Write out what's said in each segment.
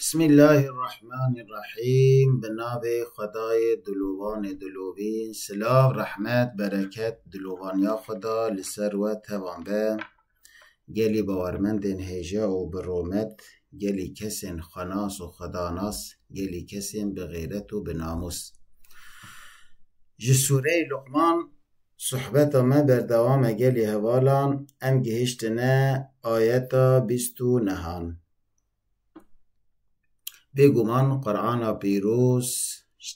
بسم الله الرحمن الرحیم. به نام خدای دلوان دلوین. سلاو رحمت برکت دلوانیا خدا لسر و توانبه گلی باورمندن هجا و برومت گلی کسین خناس و خداناس گلی کسین به غیرت و به ناموس. جسوره لقمان صحبت ما بردوام گلی هوالان ام گهشتنه آیتا 29. بگمان قرآن پیروز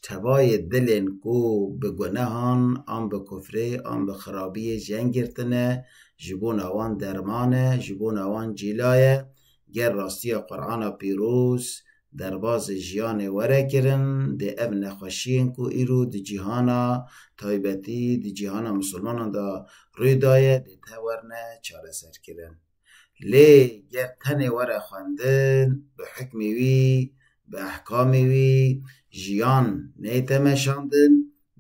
تبای دلن کو به گناهان آن به کفره آن به خرابی جنگرتنه جبون آوان درمانه جبون آوان جیلایه گر راستی قرآن پیروز در باز جیان وره کرن ده اب نخوشین کو ایرو ده جیهانا تایبتی ده جیهانا مسلمانان دا روی دایه ده تورنه چاره سر کرن. لی گر تنه وره خواندن به حکمی وی به احکامی وی جیان نیتمشاندن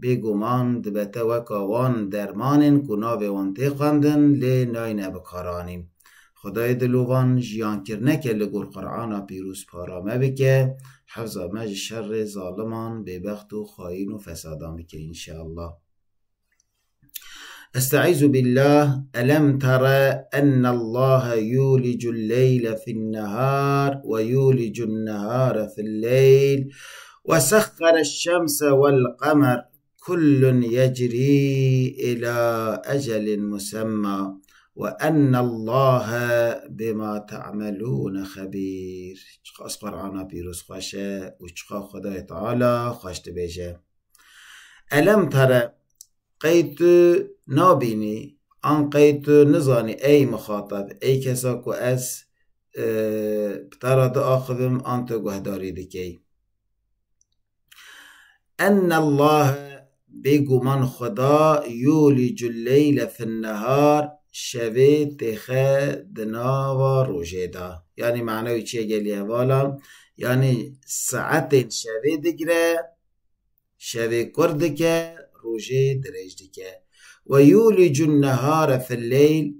بگمان دبته وکاوان درمانن کناوه وانته خواندن لی ناینه بکارانین. خدای دلوان جیان کرنه که لگور قرآن پیروز پارامه بکه حفظا مج شر ظالمان ببخت و خائن و فسادامی که انشاءالله. استعيذ بالله. ألم تر أن الله يولج الليل في النهار ويولج النهار في الليل وسخر الشمس والقمر كل يجري إلى أجل مسمى وأن الله بما تعملون خبير. خاص قرآن پیروز خوشه و چخا خدای تعالی خوشت بیجه. ألم تر قیت نابینی آن قیت نزانی ای مخاطب ای کسا که از بطرد آخذم آن تو گهداری دکی. ان الله بگو من خدا یولج اللیل فی النهار شوه تخه دناوا روژه دا. یعنی معنی چیه گلی اولا؟ یعنی ساعت شوه دگره شوه کرده که روژه درج دکه و یولج النهار فی اللیل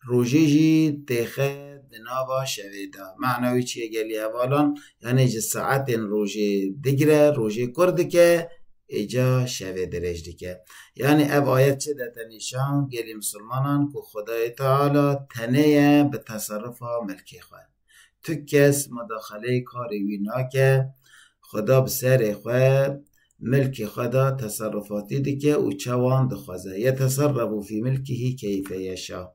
روژه جی تخه دناوا شوه دا. معنی چیه گلی اولا؟ یعنی جه ساعت روژه دگره روژه کرده که ایجا شوه درج دکه. یعنی اب آیت چه ده تنیشان گلی مسلمانان که خدای تعالی تنه به تصرف ملکی خواه تو کس مداخله کاری وی ناکه خدا بسر خواه ملک خدا تصرفاتی دکه و چوان دخوازه یتصرفو فی ملکه کیف یشا.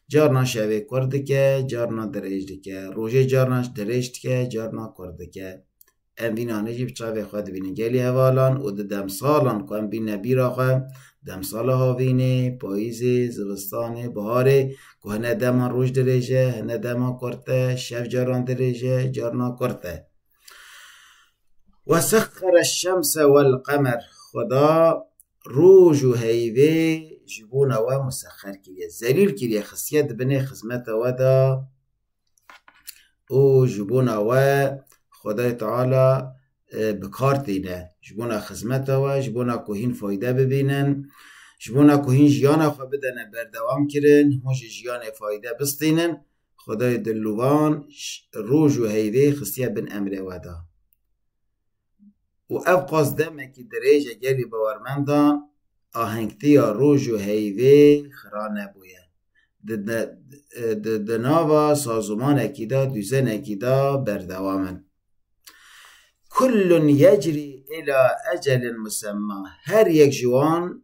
جارنا شوه کرده که جارنا درج دکه روژه جارنا درج دکه جارنا کرده که ام بین آنجی بچاوه خود بینه گلی حوالان و ده دمسالان که ام بین نبی را خواه دمسال ها بینه پاییز زبستان بهاره که هنه دمان روش درجه هنه دمان کرده شف جاران درجه جارنا کرده. وسخر الشمس والقمر خدا روج و هیوه جبون و مسخر کریه زلیل کریه خصیت بنه خزمت و دا او جبون و خدای تعالی بکار دینه جبون خزمت و جبون کوهین فایده ببینن جبون کوهین جیان خو بدن بردوام کرن هوش جیان فایده بستینن. خدای دلوان روج و هیوه خصیت بن امر و دا و اب قصدمه که دریجه گلی باورمندان آهنگتی یا روژ و هیوه خرانه بویه دناوا سازمان اکیدا دوزن اکیدا بردوامن. کل یجری الى اجل مسمى هر یک جوان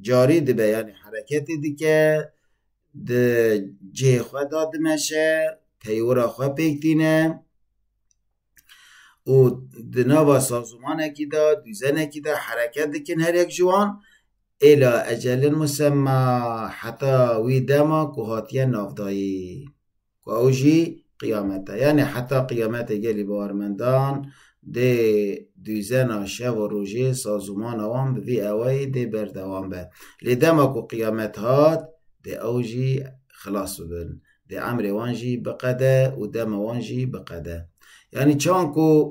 جاری ده بیان حرکتی ده که ده جه خواه دادمشه تیورا خواه پیکتینه و دناوا سازمان اکی دا دوزن اکی دا حرکت دکن هر یک جوان الى اجل مسمى حتی وی دما که هاتیه نافدایی که اوجی قیامته. یعنی حتی قیامت گلی باورمندان ده دوزن شب و روژه سازمان اوان بوی اوی ده بردوان به لی دما که قیامت هات ده اوجی خلاص ببن ده عمر وانجی بقده و دم وانجی بقده. یعنی چون که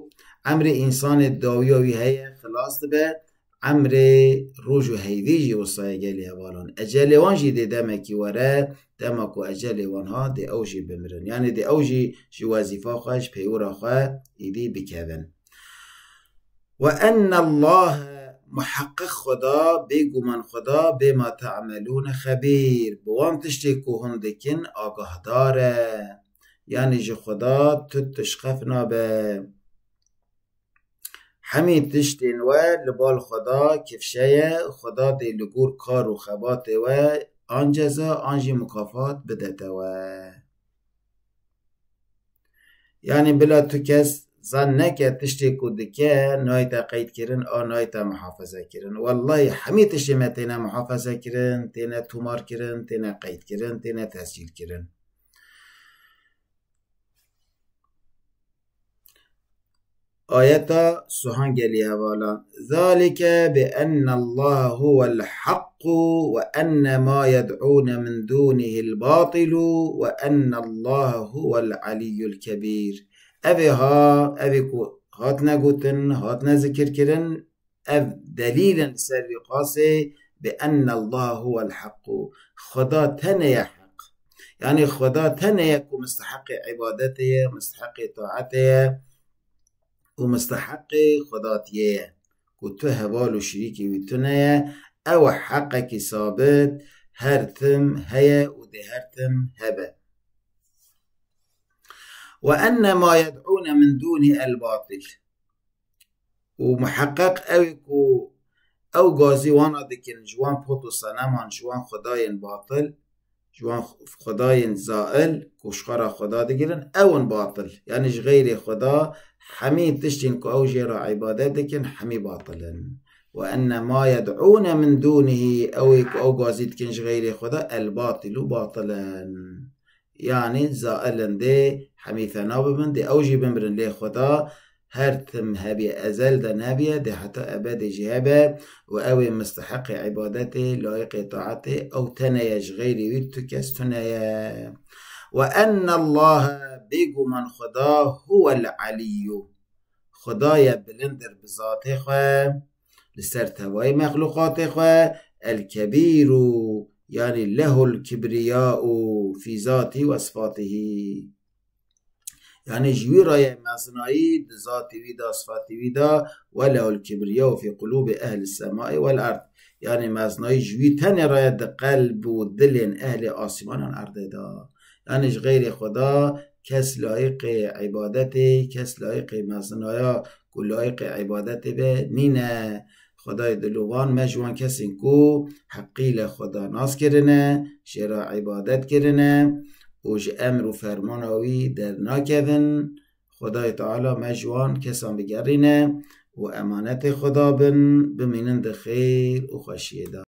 امر انسان داویوی هی خلاص به عمري روجو هيديجي وصايا جالي هبالون أجالي وانجي دي دمكي ورا دمكو أجالي وانها دي أوجي بمرن يعني دي أوجي جي وظيفة خواج بيورا خواه إيدي بكذن وأن الله محقق خدا بيقو من خدا بما تعملون خبير بوام تشتكو هندكين آگاه داره يعني جي خدا تتشخفنا به همین تشتین و لبال خدا کفشه خدا دی لگور کار و خبات و آن جزا آنجی مکافات بدته و یعنی بلا تو کس زن نکه تشتی کدکه نایتا قید کرن آن نایتا محافظه کرن والله همی تشتی ما تینا محافظه کرن تینا تومار کرن تینا قید کرن تینا تسجیل کرن آية سهنجلي هوالا ذلك بأن الله هو الحق وأن ما يدعون من دونه الباطل وأن الله هو العلي الكبير أبي هاتنا قوتن هاتنا ذكر كرن دليلا سر قاسي بأن الله هو الحق خدا تنيا حق يعني خدا تنيا مستحق عبادته مستحق طاعته ومستحق خداتيه كتو هبال و شريكي ويتنيا او حقك ثابت هرتم هيا ودي هرتم هبا وأن ما يدعون من دون الباطل ومحقق او غازي وانا دكن جوان بوتو سنمان جوان خداين باطل جوان خداين زائل كشخرا خدا دقيرن اون باطل يعني غير خدا حمي تشتين كو أو جرى عبادتك حمي باطلا وأن ما يدعون من دونه أو قازيد كنش غير خدا الباطل باطلا يعني زائلا دي حمي ثناب من دي أو جي بمرن لي خدا هرتم هبي أزل دن هبي دي حتى أبد جهبه وأوي مستحق عبادته لايق طاعته أو تنيج غير ويرتكس تنيا وأن الله بيقو من خدا هو العلي خدايا بلندر بذاته خواه لسر تواي مخلوقاته خواه الكبير يعني له الكبرياء في ذاته وصفاته يعني جوي رايا مصنعي ذاتي ويدا صفاتي ويدا وله الكبرياء في قلوب أهل السماء والأرض يعني مصنعي جوي تاني رايا قلب ودلين أهل آسمان الأرض دا يعني غير خدا کس لایق عبادته کس لایق مزنایا کو لایق عبادته به نینه خدای دلوان مجوان کسی کو حقیل خدا ناس کرنه شرا عبادت کرنه اوج امر و فرمانوی در ناکدن خدای تعالی مجوان کسان بگرینه و امانت خدا بمینند خیر و خوشیده